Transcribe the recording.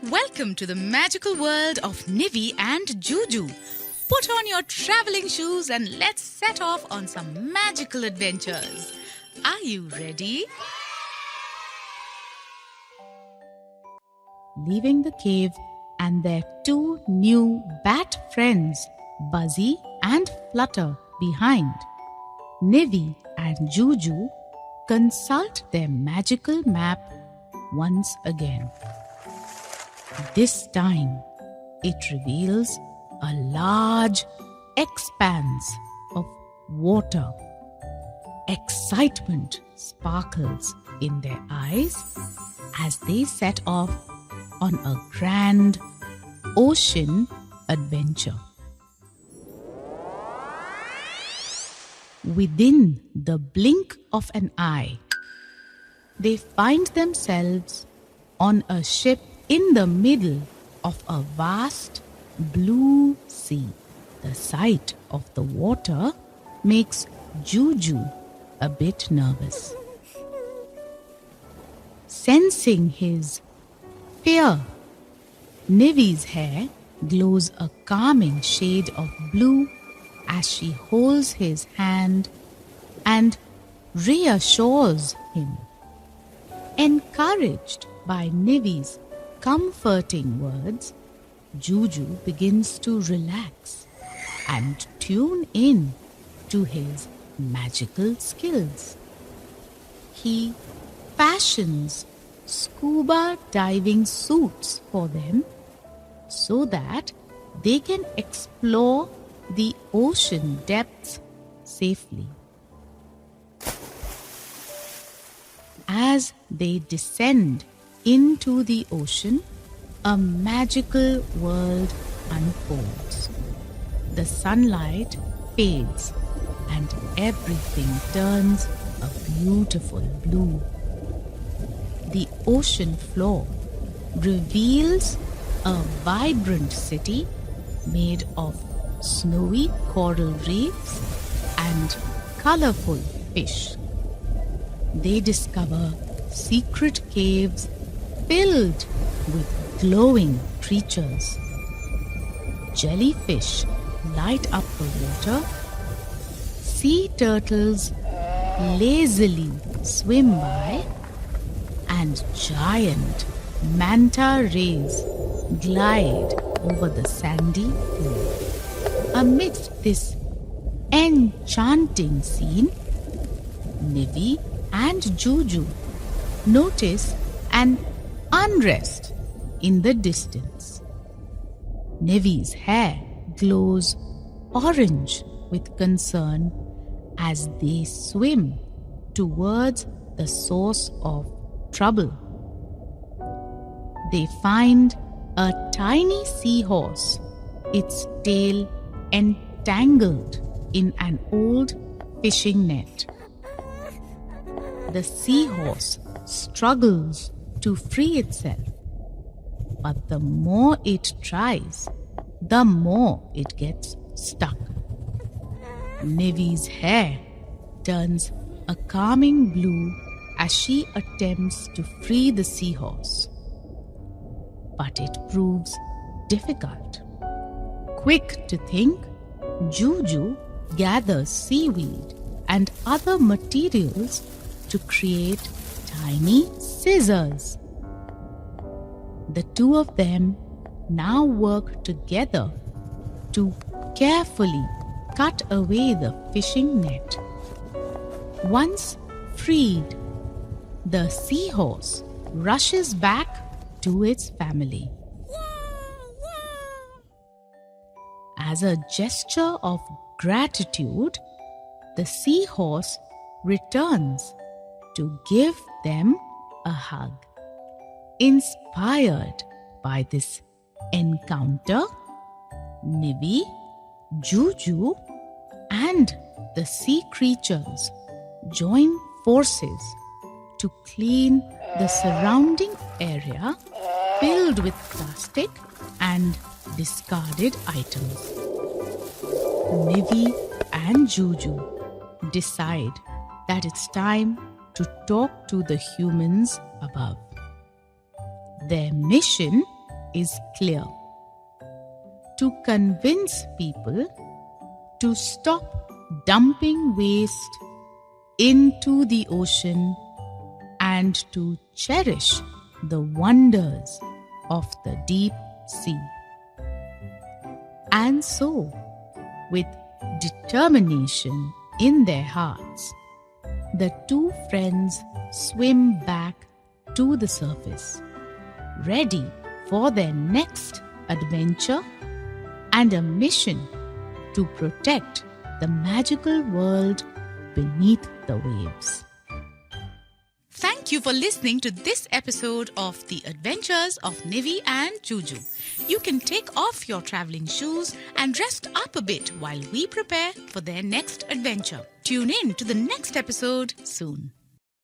Welcome to the magical world of Nivi and Juju. Put on your traveling shoes and let's set off on some magical adventures. Are you ready? Leaving the cave and their two new bat friends, Buzzy and Flutter, behind, Nivi and Juju consult their magical map once again. This time, it reveals a large expanse of water. Excitement sparkles in their eyes as they set off on a grand ocean adventure. Within the blink of an eye, they find themselves on a ship in the middle of a vast blue sea. The sight of the water makes Juju a bit nervous. Sensing his fear, Nivi's hair glows a calming shade of blue as she holds his hand and reassures him. Encouraged by Nivi's comforting words, Juju begins to relax and tune in to his magical skills. He fashions scuba diving suits for them so that they can explore the ocean depths safely. As they descend into the ocean, a magical world unfolds. The sunlight fades and everything turns a beautiful blue. The ocean floor reveals a vibrant city made of snowy coral reefs and colorful fish. They discover secret caves filled with glowing creatures. Jellyfish light up the water. Sea turtles lazily swim by, and giant manta rays glide over the sandy floor. Amidst this enchanting scene, Nivi and Juju notice an unrest in the distance. Nivi's hair glows orange with concern as they swim towards the source of trouble. They find a tiny seahorse, its tail entangled in an old fishing net. The seahorse struggles to free itself, but the more it tries, the more it gets stuck. Nivi's hair turns a calming blue as she attempts to free the seahorse. But it proves difficult. Quick to think, Juju gathers seaweed and other materials to create tiny scissors. The two of them now work together to carefully cut away the fishing net. Once freed, the seahorse rushes back to its family. As a gesture of gratitude, the seahorse returns to give them a hug. Inspired by this encounter, Nivi, Juju, and the sea creatures join forces to clean the surrounding area filled with plastic and discarded items. Nivi and Juju decide that it's time to talk to the humans above. Their mission is clear: to convince people to stop dumping waste into the ocean and to cherish the wonders of the deep sea. And so, with determination in their hearts, the two friends swim back to the surface, ready for their next adventure and a mission to protect the magical world beneath the waves. Thank you for listening to this episode of The Adventures of Nivi and Juju. You can take off your traveling shoes and rest up a bit while we prepare for their next adventure. Tune in to the next episode soon.